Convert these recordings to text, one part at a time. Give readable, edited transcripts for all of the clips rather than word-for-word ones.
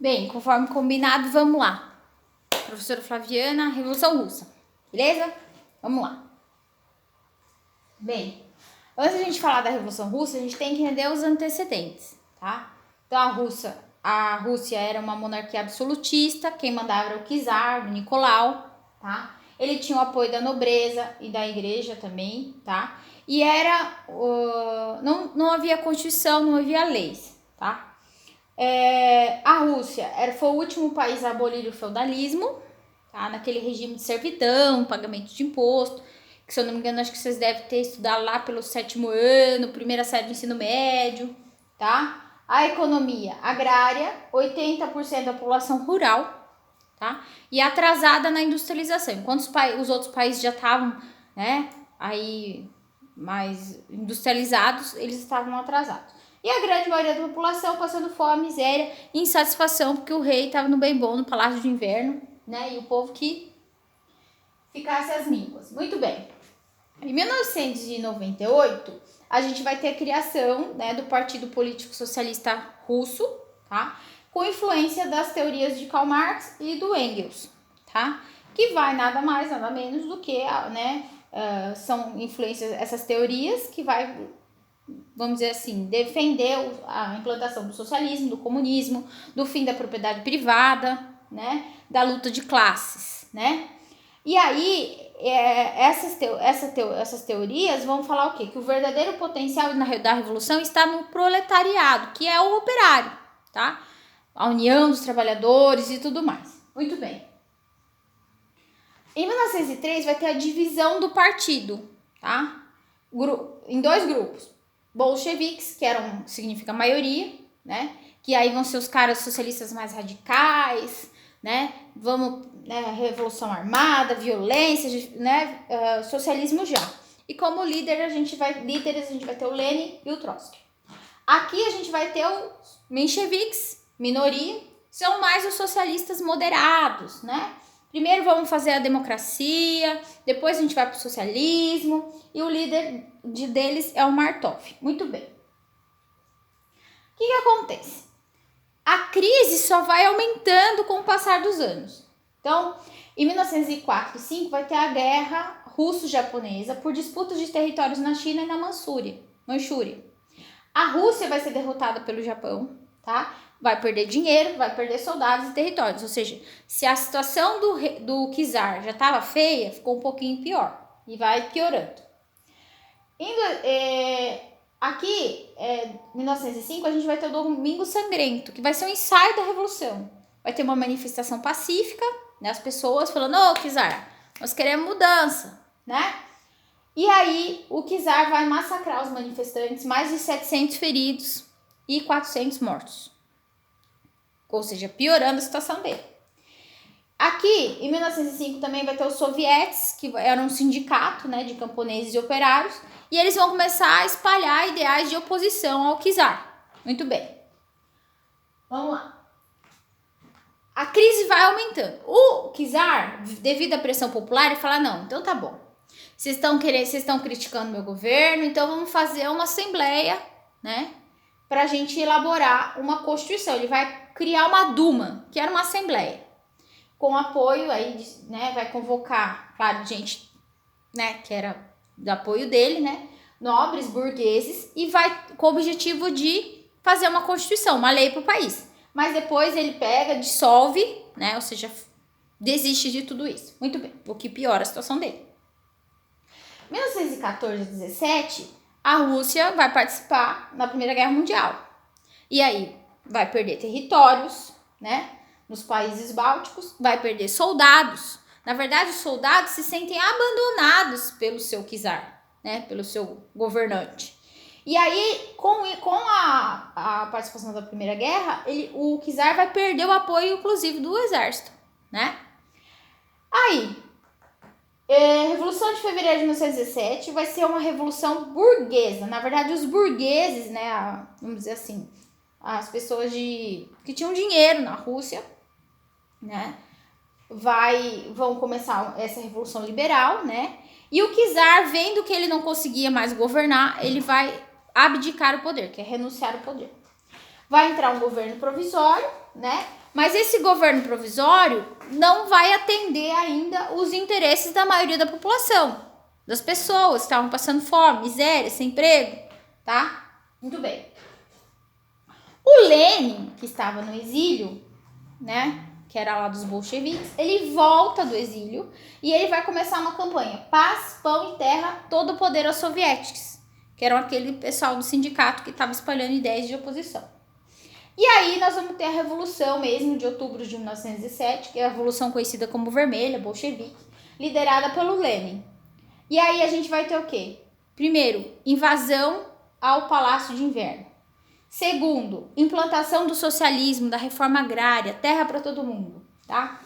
Bem, conforme combinado, vamos lá. Professora Flaviana, Revolução Russa. Beleza? Vamos lá. Bem, antes de a gente falar da Revolução Russa, a gente tem que entender os antecedentes, tá? Então, a Rússia era uma monarquia absolutista, quem mandava era o czar, o Nicolau, tá? Ele tinha o apoio da nobreza e da igreja também, tá? E não havia constituição, não havia leis, tá? A Rússia foi o último país a abolir o feudalismo, tá? Naquele regime de servidão, pagamento de imposto, que se eu não me engano, acho que vocês devem ter estudado lá pelo 7º ano, primeira série do ensino médio, tá? A economia agrária, 80% da população rural, tá? E atrasada na industrialização. Enquanto os outros países já estavam, né, aí mais industrializados, eles estavam atrasados. E a grande maioria da população passando fome, miséria e insatisfação, porque o rei estava no bem bom, no Palácio de Inverno, né? E o povo que ficasse às mínguas. Muito bem. Em 1998, a gente vai ter a criação, né, do Partido Político Socialista Russo, tá? Com influência das teorias de Karl Marx e do Engels, tá? Que vai nada mais, nada menos do que, né, são influências, essas teorias que vai, vamos dizer assim, defender a implantação do socialismo, do comunismo, do fim da propriedade privada, né, da luta de classes, né? E aí, essas teorias vão falar o quê? Que o verdadeiro potencial da revolução está no proletariado, que é o operário, tá? A união dos trabalhadores e tudo mais. Muito bem. Em 1903 vai ter a divisão do partido, tá? Em 2 grupos. Bolcheviques, que significa maioria, né? Que aí vão ser os caras socialistas mais radicais, né? Revolução armada, violência, né? Socialismo já. E como líderes a gente vai ter o Lenin e o Trotsky. Aqui a gente vai ter os mencheviques, minoria, são mais os socialistas moderados, né? Primeiro vamos fazer a democracia, depois a gente vai para o socialismo, e o líder deles é o Martov. Muito bem. O que acontece? A crise só vai aumentando com o passar dos anos. Então, em 1904 e 1905 vai ter a guerra russo-japonesa por disputas de territórios na China e na Manchúria. A Rússia vai ser derrotada pelo Japão, tá? Vai perder dinheiro, vai perder soldados e territórios. Ou seja, se a situação do czar já estava feia, ficou um pouquinho pior. E vai piorando. Aqui, em 1905, a gente vai ter o Domingo Sangrento, que vai ser um ensaio da Revolução. Vai ter uma manifestação pacífica, né? As pessoas falando, ô czar, nós queremos mudança, né? E aí, o czar vai massacrar os manifestantes, mais de 700 feridos e 400 mortos. Ou seja, piorando a situação dele. Aqui, em 1905, também vai ter os sovietes, que eram um sindicato, né, de camponeses e operários, e eles vão começar a espalhar ideais de oposição ao czar. Muito bem. Vamos lá. A crise vai aumentando. O czar, devido à pressão popular, ele fala, não, então tá bom. Vocês estão criticando meu governo, então vamos fazer uma assembleia, né, pra gente elaborar uma constituição. Ele vai criar uma Duma, que era uma assembleia, com apoio aí, né, vai convocar, claro, gente, né, que era do apoio dele, né, nobres, burgueses, e vai com o objetivo de fazer uma constituição, uma lei para o país. Mas depois ele dissolve, né, ou seja, desiste de tudo isso. Muito bem, o que piora a situação dele. Em 1914 a 17, a Rússia vai participar na Primeira Guerra Mundial. E aí vai perder territórios, né, nos países bálticos, vai perder soldados. Na verdade, os soldados se sentem abandonados pelo seu czar, né, pelo seu governante. E aí, com a participação da Primeira Guerra, o czar vai perder o apoio, inclusive, do exército, né? Aí, Revolução de Fevereiro de 1917 vai ser uma revolução burguesa. Na verdade, os burgueses, né, vamos dizer assim, as pessoas que tinham dinheiro na Rússia, né, vão começar essa revolução liberal, né? E o czar, vendo que ele não conseguia mais governar, ele vai abdicar o poder, que é renunciar ao poder. Vai entrar um governo provisório, né? Mas esse governo provisório não vai atender ainda os interesses da maioria da população, das pessoas que estavam passando fome, miséria, sem emprego, tá? Muito bem. O Lenin, que estava no exílio, né, que era lá dos bolcheviques, ele volta do exílio e ele vai começar uma campanha: paz, pão e terra, todo o poder aos soviéticos, que eram aquele pessoal do sindicato que estava espalhando ideias de oposição. E aí nós vamos ter a Revolução mesmo de outubro de 1907, que é a Revolução conhecida como Vermelha, bolchevique, liderada pelo Lenin. E aí a gente vai ter o quê? Primeiro, invasão ao Palácio de Inverno. Segundo, implantação do socialismo, da reforma agrária, terra para todo mundo, tá?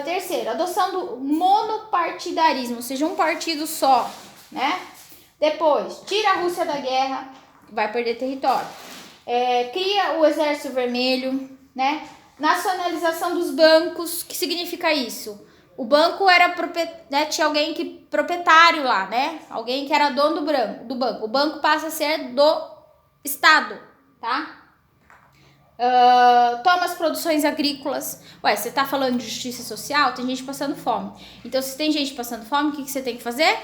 Terceiro, adoção do monopartidarismo, ou seja, um partido só, né? Depois, tira a Rússia da guerra, vai perder território. Cria o Exército Vermelho, né? Nacionalização dos bancos. O que significa isso? O banco era né, tinha alguém que proprietário lá, né? Alguém que era dono do banco. O banco passa a ser do Estado, tá? Toma as produções agrícolas. Ué, você tá falando de justiça social? Tem gente passando fome. Então, se tem gente passando fome, o que você tem que fazer?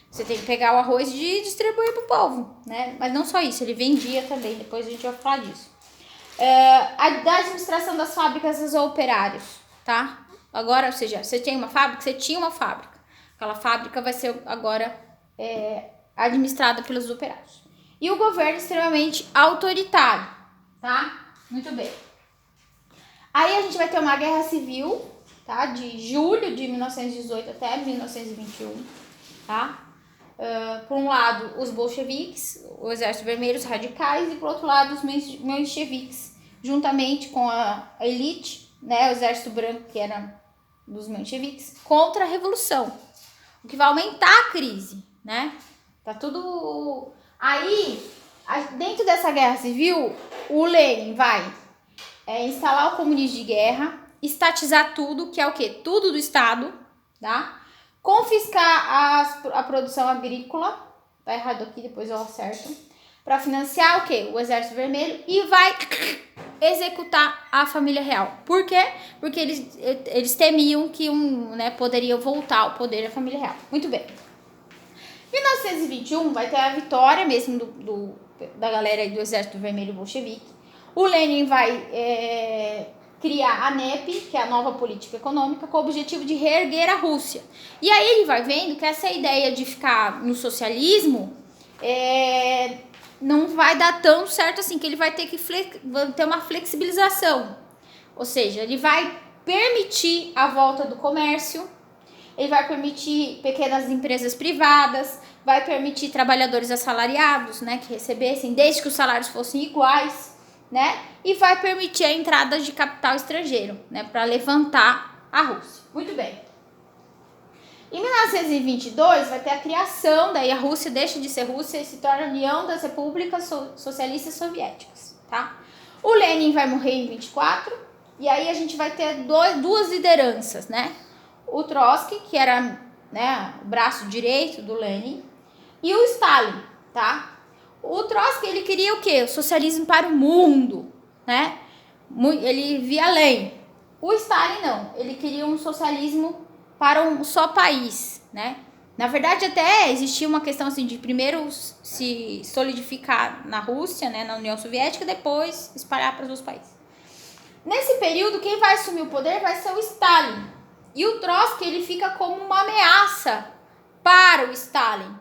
Você tem que pegar o arroz e distribuir pro povo, né? Mas não só isso, ele vendia também, depois a gente vai falar disso. Da administração das fábricas aos operários, tá? Agora, ou seja, você tinha uma fábrica. Aquela fábrica vai ser agora administrada pelos operários. E o governo extremamente autoritário, tá? Muito bem. Aí a gente vai ter uma guerra civil, tá? De julho de 1918 até 1921, tá? Por um lado, os bolcheviques, o Exército Vermelho, os radicais, e por outro lado, os mencheviques, juntamente com a elite, né, o Exército Branco, que era dos mencheviques, contra a Revolução, o que vai aumentar a crise, né? Tá tudo... Aí, dentro dessa guerra civil, o Lenin vai instalar o comunismo de guerra, estatizar tudo, que é o quê? Tudo do Estado, tá? Confiscar a produção agrícola, tá errado aqui, depois eu acerto, para financiar o quê? O Exército Vermelho, e vai executar a família real. Por quê? Porque eles temiam que poderia voltar ao poder da família real. Muito bem. Em 1921 vai ter a vitória mesmo da galera aí do Exército Vermelho bolchevique. O Lenin vai criar a NEP, que é a nova política econômica, com o objetivo de reerguer a Rússia. E aí ele vai vendo que essa ideia de ficar no socialismo não vai dar tão certo assim, que ele vai ter que ter uma flexibilização. Ou seja, ele vai permitir a volta do comércio, ele vai permitir pequenas empresas privadas, vai permitir trabalhadores assalariados, né, que recebessem, desde que os salários fossem iguais, né, e vai permitir a entrada de capital estrangeiro, né, para levantar a Rússia. Muito bem. Em 1922 vai ter a criação, daí a Rússia deixa de ser Rússia e se torna a União das Repúblicas Socialistas Soviéticas, tá? O Lenin vai morrer em 24 e aí a gente vai ter duas lideranças, né? O Trotsky, que era, né, o braço direito do Lenin, e o Stalin, tá? O Trotsky, ele queria o quê? O socialismo para o mundo, né? Ele via além. O Stalin não, ele queria um socialismo para um só país, né? Na verdade, até existia uma questão assim de primeiro se solidificar na Rússia, né, na União Soviética, depois espalhar para os outros países. Nesse período, quem vai assumir o poder vai ser o Stalin. E o Trotsky, ele fica como uma ameaça para o Stalin.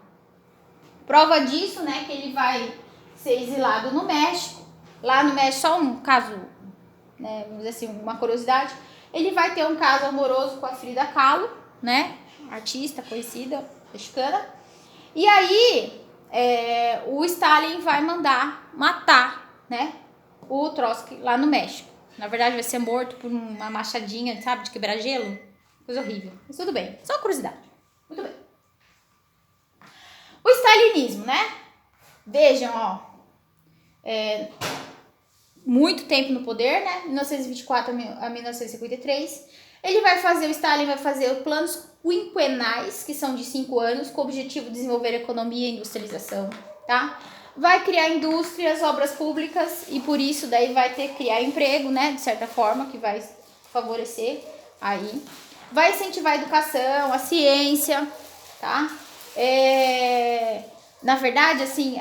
Prova disso, né, que ele vai ser exilado no México. Lá no México, só um caso, né, vamos dizer assim, uma curiosidade, ele vai ter um caso amoroso com a Frida Kahlo, né, artista conhecida, mexicana. E aí, o Stalin vai mandar matar, né, o Trotsky lá no México. Na verdade, vai ser morto por uma machadinha, sabe, de quebrar gelo. Coisa horrível. Mas tudo bem. Só curiosidade. Muito bem. O stalinismo, né? Vejam, ó. Muito tempo no poder, né? 1924 a 1953. O Stalin vai fazer planos quinquenais, que são de 5 anos, com o objetivo de desenvolver a economia e a industrialização, tá? vai criar indústrias, obras públicas e por isso daí vai ter que criar emprego, né, de certa forma, que vai favorecer aí. Vai incentivar a educação, a ciência, tá? Na verdade, assim,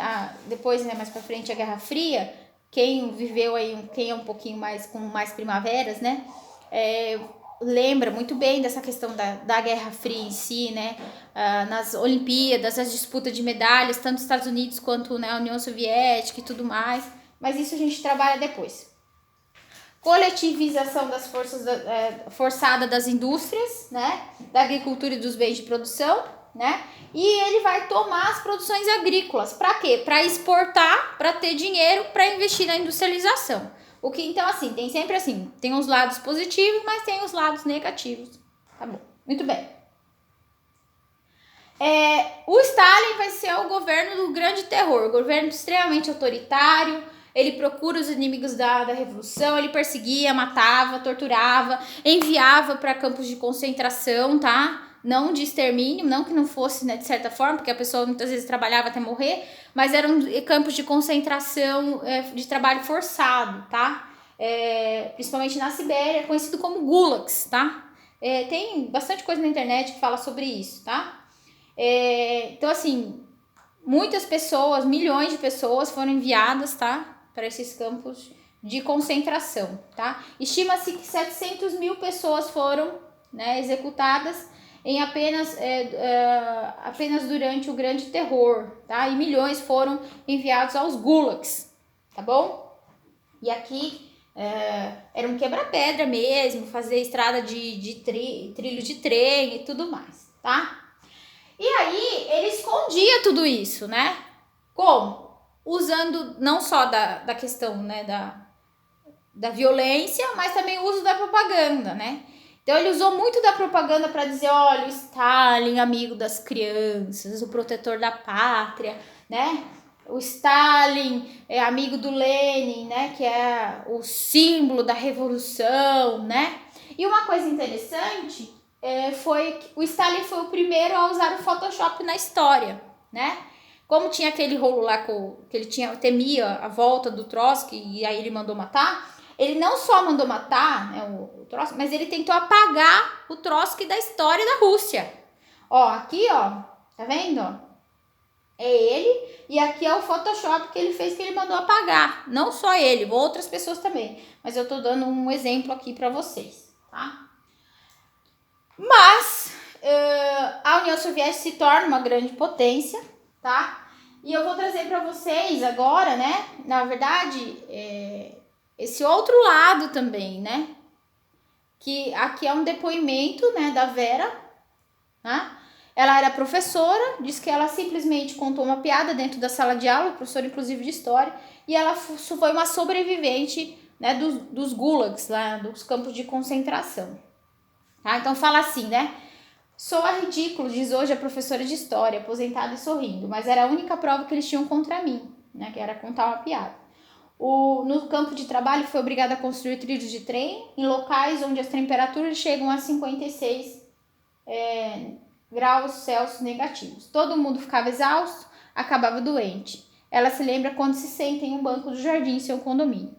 depois, né, mais pra frente, a Guerra Fria, quem viveu aí, quem é um pouquinho mais, com mais primaveras, né, lembra muito bem dessa questão da Guerra Fria em si, né, nas Olimpíadas, as disputas de medalhas, tanto nos Estados Unidos quanto na União Soviética e tudo mais, mas isso a gente trabalha depois. Coletivização das forças forçada das indústrias, né, da agricultura e dos bens de produção, né, e ele vai tomar as produções agrícolas, para quê? Para exportar, para ter dinheiro, para investir na industrialização. O que então assim, tem sempre assim, tem os lados positivos, mas tem os lados negativos. Tá bom, muito bem. O Stalin vai ser o governo do grande terror, governo extremamente autoritário. Ele procura os inimigos da revolução, ele perseguia, matava, torturava, enviava para campos de concentração, tá? Não de extermínio, não que não fosse, né, de certa forma, porque a pessoa muitas vezes trabalhava até morrer, mas eram campos de concentração de trabalho forçado, tá? Principalmente na Sibéria, conhecido como gulags, tá? Tem bastante coisa na internet que fala sobre isso, tá? Então, assim, muitas pessoas, milhões de pessoas foram enviadas, tá? Para esses campos de concentração, tá? Estima-se que 700 mil pessoas foram, né, executadas em apenas durante o Grande Terror, tá? E milhões foram enviados aos gulags, tá bom? E aqui era um quebra-pedra mesmo, fazer estrada de trilho de trem e tudo mais, tá? E aí ele escondia tudo isso, né? Como? Usando não só da questão, né, da violência, mas também o uso da propaganda, né? Então ele usou muito da propaganda para dizer, olha, o Stalin, amigo das crianças, o protetor da pátria, né? O Stalin é amigo do Lenin, né? Que é o símbolo da revolução, né? E uma coisa interessante foi que o Stalin foi o primeiro a usar o Photoshop na história, né? Como tinha aquele rolo lá que ele temia a volta do Trotsky e aí ele mandou matar, ele não só mandou matar, né, o Trotsky, mas ele tentou apagar o Trotsky da história da Rússia. Ó, aqui, ó, tá vendo? É ele, e aqui é o Photoshop que ele fez, que ele mandou apagar. Não só ele, outras pessoas também. Mas eu tô dando um exemplo aqui pra vocês, tá? Mas a União Soviética se torna uma grande potência, tá? E eu vou trazer para vocês agora, né? Na verdade, esse outro lado também, né? Que aqui é um depoimento, né, da Vera, né? Ela era professora, diz que ela simplesmente contou uma piada dentro da sala de aula, professora inclusive de história, e ela foi uma sobrevivente, né, dos gulags, lá, dos campos de concentração. Tá? Então fala assim, né? Soa ridículo, diz hoje a professora de história, aposentada e sorrindo, mas era a única prova que eles tinham contra mim, né? Que era contar uma piada. No campo de trabalho foi obrigada a construir trilhos de trem em locais onde as temperaturas chegam a 56 graus Celsius negativos. Todo mundo ficava exausto, acabava doente. Ela se lembra quando se senta em um banco do jardim em seu condomínio.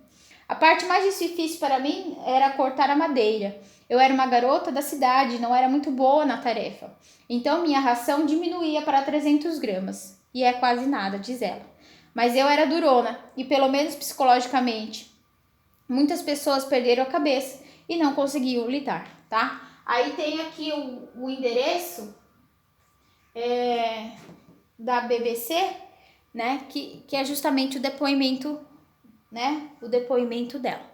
A parte mais difícil para mim era cortar a madeira. Eu era uma garota da cidade, não era muito boa na tarefa. Então minha ração diminuía para 300 gramas. E é quase nada, diz ela. Mas eu era durona, e pelo menos psicologicamente. Muitas pessoas perderam a cabeça e não conseguiam lidar, tá? Aí tem aqui o endereço da BBC, né? Que é justamente o depoimento, né? O depoimento dela.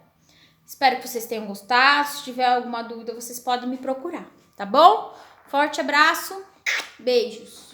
Espero que vocês tenham gostado. Se tiver alguma dúvida, vocês podem me procurar, tá bom? Forte abraço, beijos.